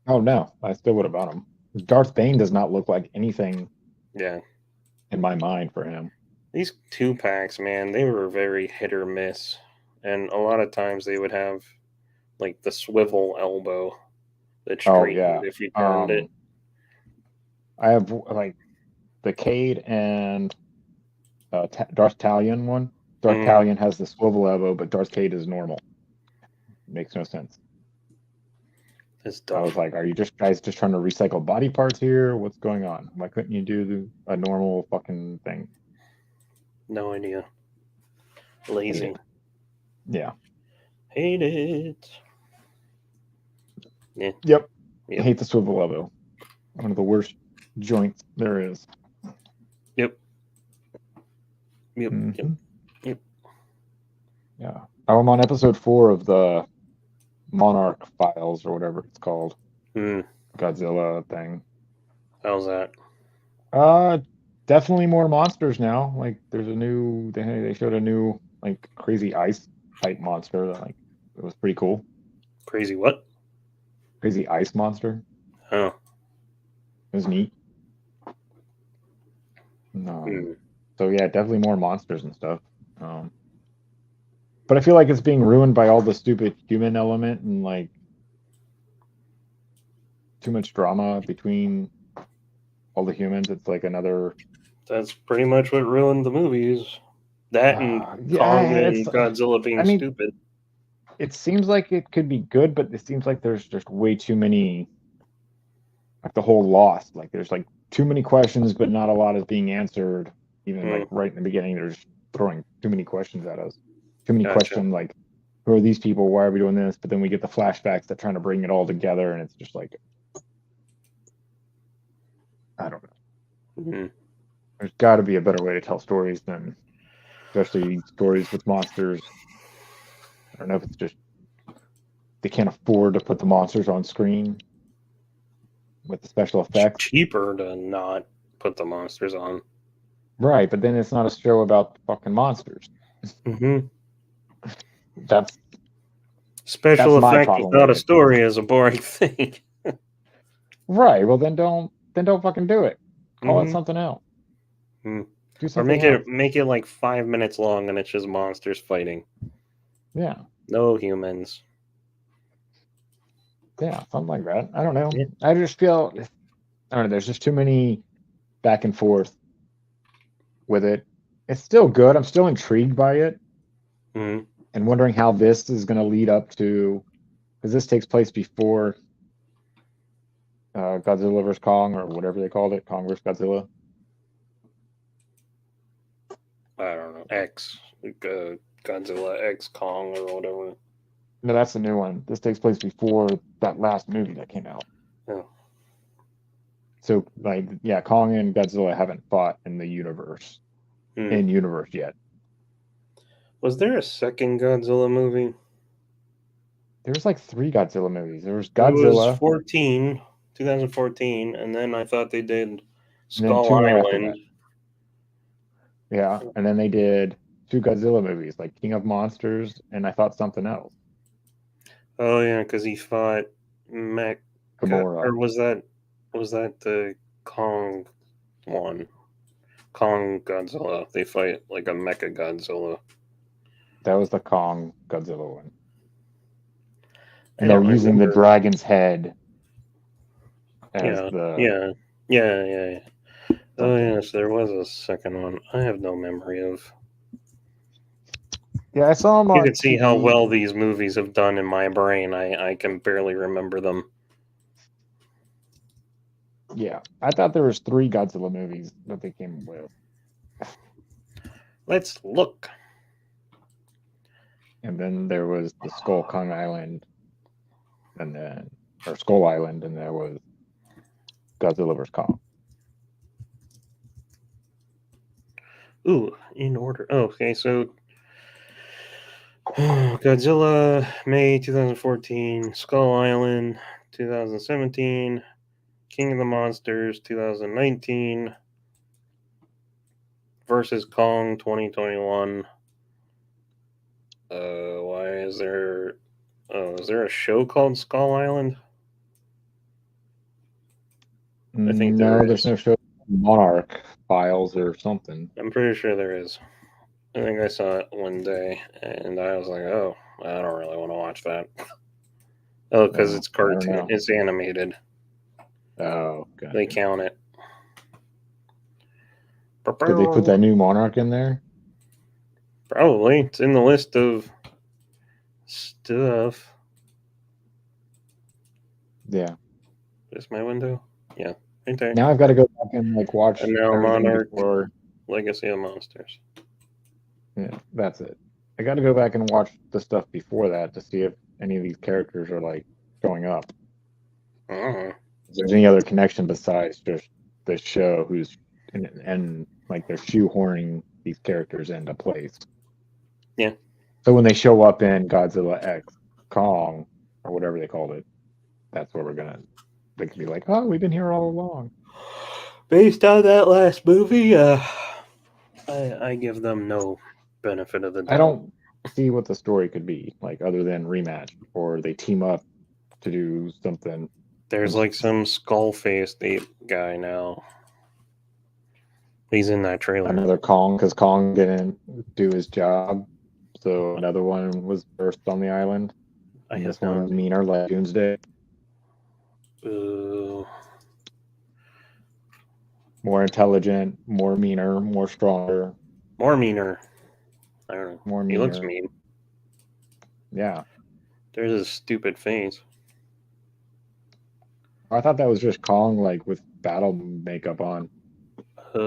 Oh, no. I still would have bought them. Darth Bane does not look like anything in my mind for him. These 2-packs, man, they were very hit or miss. And a lot of times they would have like the swivel elbow that straightened if you turned it. I have like the Cade and Darth Talion one. Darth Talion has the swivel elbow, but Darth Cade is normal. Makes no sense. I was like, are you guys just trying to recycle body parts here? What's going on? Why couldn't you do a normal fucking thing? No idea. Lazy. Yeah. Hate it. Yeah. Yep. I hate the swivel elbow. One of the worst joints there is. Yep. Yeah. I'm on episode 4 of the Monarch Files or whatever it's called. Godzilla thing. How's that? Definitely more monsters now. Like there's they showed a new like crazy ice type monster that it was pretty cool. Crazy what? Crazy ice monster. Oh. It was neat. So yeah, definitely more monsters and stuff. But I feel like it's being ruined by all the stupid human element and too much drama between all the humans. It's like another. That's pretty much what ruined the movies. That and Kong and Godzilla being stupid. It seems like it could be good, but it seems like there's just way too many. Like the whole Lost, there's too many questions, but not a lot is being answered. Even right in the beginning, they're just throwing too many questions at us. Too many questions who are these people? Why are we doing this? But then we get the flashbacks that trying to bring it all together, and it's just I don't know. There's got to be a better way to tell stories than, especially stories with monsters. I don't know if it's just they can't afford to put the monsters on screen with the special effects. It's cheaper to not put the monsters on. Right, but then it's not a show about fucking monsters. That's special effect without a story is a boring thing. Right. Well, then don't fucking do it. Call it something else. Do Or something make it like 5 minutes long, and it's just monsters fighting. Yeah. No humans. Yeah, something like that. I don't know. Yeah. I just feel, I don't know, there's just too many back and forth with it. It's still good. I'm still intrigued by it Mm-hmm. and wondering how this is going to lead up to, because this takes place before Godzilla vs. Kong or whatever they called it, Kong vs. Godzilla. I don't know. Godzilla X Kong or whatever. No, that's the new one. This takes place before that last movie that came out. Oh. So, like, yeah, Kong and Godzilla haven't fought in the universe, in universe yet. Was there a second Godzilla movie? There's like 3 Godzilla movies. There was It was Godzilla, 2014, and then I thought they did and then Skull 2 more after Island. that. Yeah, and then they did 2 Godzilla movies, like King of Monsters, and I thought something else. Oh yeah, because he fought Mech, Gamora. or was that the Kong one? Kong Godzilla. They fight like a Mecha Godzilla. That was the Kong Godzilla one. I And they were don't using the remember. dragon's head as Yeah, the yeah. Oh something. yes, there was a second one. I have no memory of. Yeah, I saw him You on can see how TV. well these movies have done in my brain. I can barely remember them. Yeah, I thought there was 3 Godzilla movies that they came with. Let's look. And then there was the Skull Kong Island, and then or Skull Island, and there was Godzilla vs. Kong. Ooh, in order. Oh, okay, so Godzilla, May 2014, Skull Island 2017, King of the Monsters 2019, versus Kong 2021. Why is there? Oh, is there a show called Skull Island? I think No, there there's is. no show. Monarch Files or something. I'm pretty sure there is. I think I saw it one day, and I was like, "Oh, I don't really want to watch that." Oh, because it's I don't cartoon. know. It's animated. Oh, They gotcha. count it. Did they put that new Monarch in there? Probably. It's in the list of stuff. Yeah. Is my window? Yeah, right there. Now I've got to go back and like watch And now everything Monarch, before. Legacy of Monsters. Yeah, that's it. I got to go back and watch the stuff before that to see if any of these characters are like showing up. Uh-huh. If there's any other connection besides just the show who's and like they're shoehorning these characters into place. Yeah. So when they show up in Godzilla X Kong or whatever they called it, that's where they can be like, oh, we've been here all along. Based on that last movie, I give them no benefit of the doubt. I don't see what the story could be, like other than rematch or they team up to do something. There's like some skull-faced ape guy now. He's in that trailer. Another Kong, because Kong didn't do his job, so another one was first on the island. And this one's meaner, like Doomsday. More intelligent, more meaner, more stronger. More meaner. I don't know. More He looks meaner. mean. Yeah. There's his stupid face. I thought that was just Kong, like with battle makeup on. I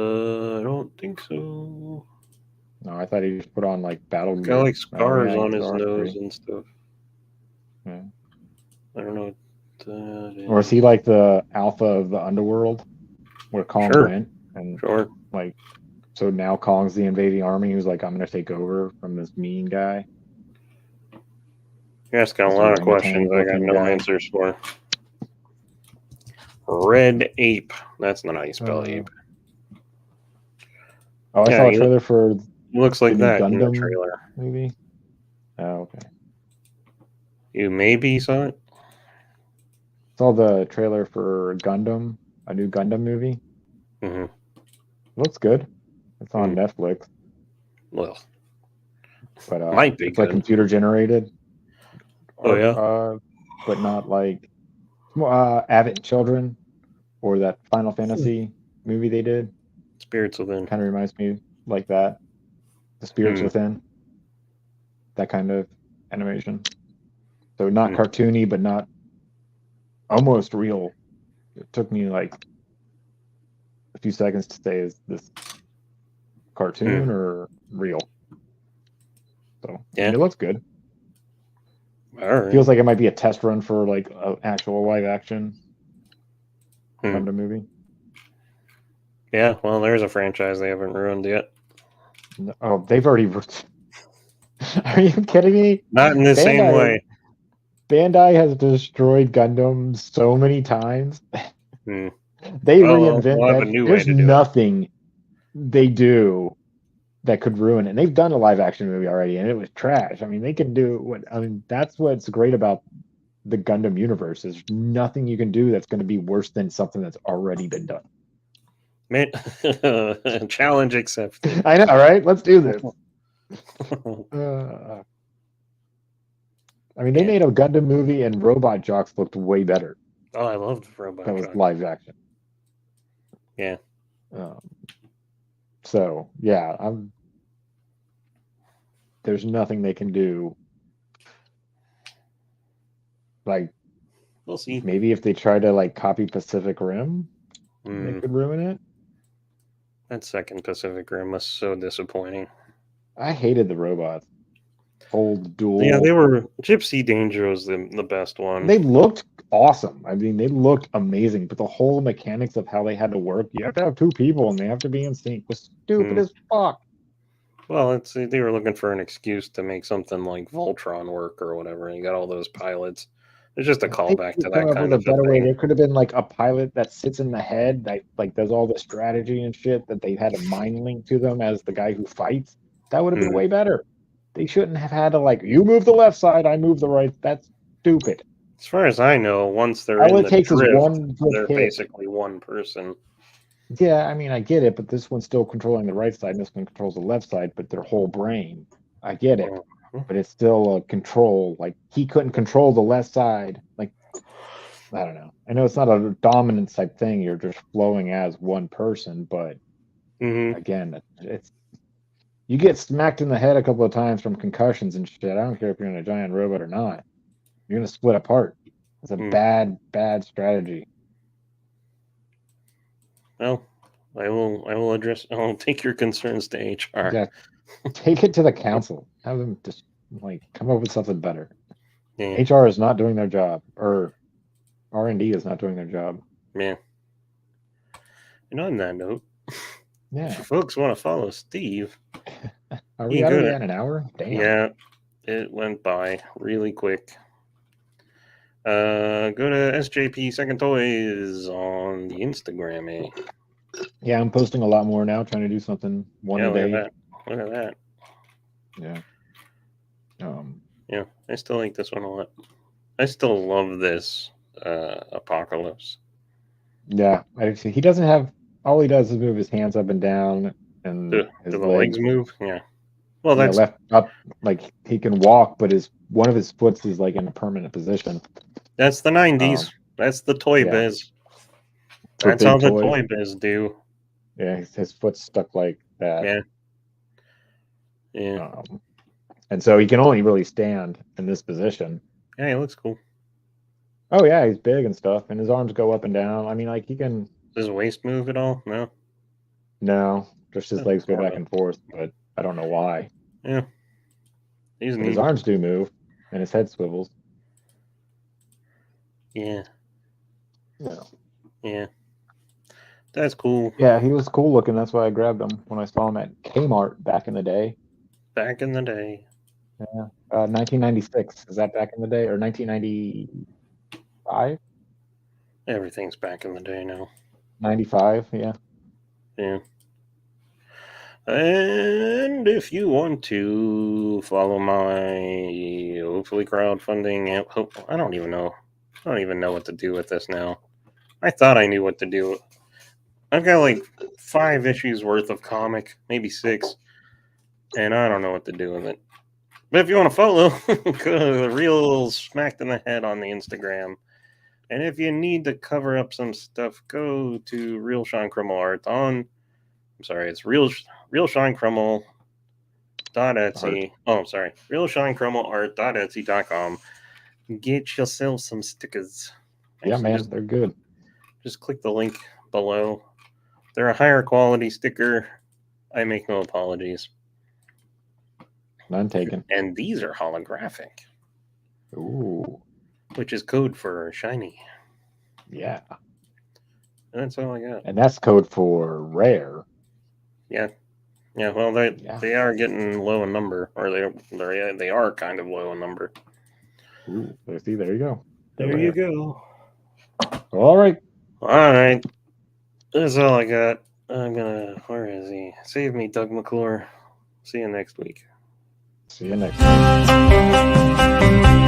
don't think so. No, I thought he just put on like battle He's gear. got like scars yeah, on his nose and stuff. Yeah. I don't know. Or is he like the alpha of the underworld where Kong went? And like, so now Kong's the invading army who's like, I'm going to take over from this mean guy. You're asking a lot of questions I got no answers for. Red Ape. That's not how you spell ape. Oh, I saw a trailer for looks like that Gundam in the trailer. Movie. Oh, okay. You maybe saw it? Saw the trailer for Gundam, a new Gundam movie. Mm-hmm. Looks good. It's on Netflix. Well, but might be it's like good. computer generated. Oh, yeah? But not like Advent Children or that Final Fantasy movie they did. Spirits Within. Kind of reminds me like that. The Spirits Within. That kind of animation. So not cartoony, but not almost real. It took me like a few seconds to say, is this cartoon or real? So yeah, it looks good. All right. Feels like it might be a test run for like an actual live action Gundam movie. Yeah, well, there's a franchise they haven't ruined yet. Oh, they've already. Are you kidding me? Not in the same way. Bandai has destroyed Gundam so many times. They reinvent we'll have a that. new There's way to do nothing they do that could ruin it. And they've done a live action movie already, and it was trash. I mean, they can do what. I mean, that's what's great about the Gundam universe. Is nothing you can do that's going to be worse than something that's already been done. Challenge accepted. I know, right? Let's do this. I mean, they made a Gundam movie, and Robot Jox looked way better. Oh, I loved Robot That was Jox. live action. Yeah. So yeah, there's nothing they can do. Like, we'll see. Maybe if they try to like copy Pacific Rim, they could ruin it. That second Pacific Rim was so disappointing. I hated the robots. Old duel. Yeah, they were. Gypsy Danger was the best one. They looked awesome. I mean, they looked amazing, but the whole mechanics of how they had to work, you have to have two people and they have to be in sync, was stupid as fuck. Well, they were looking for an excuse to make something like Voltron work or whatever. And you got all those pilots. It's just a callback to that kind of better way. thing. There could have been like a pilot that sits in the head that like does all the strategy and shit that they had a mind link to them as the guy who fights. That would have been way better. They shouldn't have had to like, you move the left side, I move the right. That's stupid. As far as I know, once they're in the drift, they're basically one person. Yeah, I mean, I get it, but this one's still controlling the right side, and this one controls the left side, but their whole brain. I get it, but it's still a control. Like, he couldn't control the left side. Like, I don't know. I know it's not a dominance type thing. You're just flowing as one person, but again, it's you get smacked in the head a couple of times from concussions and shit. I don't care if you're in a giant robot or not. You're gonna split apart. It's a bad strategy. Well, I'll take your concerns to HR. Yeah, take it to the council. Have them just like come up with something better. Yeah. HR is not doing their job, or R&D is not doing their job. Yeah. And on that note, if folks want to follow Steve. Are we already at an hour? Damn. Yeah, it went by really quick. Go to SJP Second Toys on the Instagram. Yeah, I'm posting a lot more now, trying to do something one a day. Look at that. Yeah. Yeah, I still like this one a lot. I still love this Apocalypse. Yeah, he doesn't have. All he does is move his hands up and down, and his legs move. Yeah. Well, that's left up. Like he can walk, but one of his foots is like in a permanent position. That's the 90s. That's the toy biz. That's how the toy biz do. Yeah, his foot's stuck like that. Yeah. Yeah. And so he can only really stand in this position. Yeah, he looks cool. Oh yeah, he's big and stuff, and his arms go up and down. I mean, like he can. Does his waist move at all? No. No, just his legs go back and forth, but I don't know why. Yeah. His arms do move, and his head swivels. Yeah. Yeah. That's cool. Yeah, he was cool looking. That's why I grabbed him when I saw him at Kmart back in the day. Back in the day. Yeah. 1996. Is that back in the day? Or 1995? Everything's back in the day now. 95, yeah. Yeah. And if you want to follow my hopefully crowdfunding, I don't even know what to do with this now. I thought I knew what to do. I've got like 5 issues worth of comic, maybe 6, and I don't know what to do with it. But if you want to follow, go to the Real Smacked in the Head on the Instagram. And if you need to cover up some stuff, go to Real Sean Crummel Art on. I'm sorry, it's Real Sean Crummel .etsy. Oh, I'm sorry, Real Sean Crummel Art.etsy.com. Get yourself some stickers. Yeah, Actually, man, they're good. Just click the link below. They're a higher quality sticker. I make no apologies. None taken. And these are holographic. Ooh. Which is code for shiny. Yeah. That's all I got. And that's code for rare. Yeah. Yeah, well, they are getting low in number, or they are kind of low in number. Ooh, see, there you go. There you go. All right. That's all I got. Where is he? Save me, Doug McClure. See you next week. See you next time.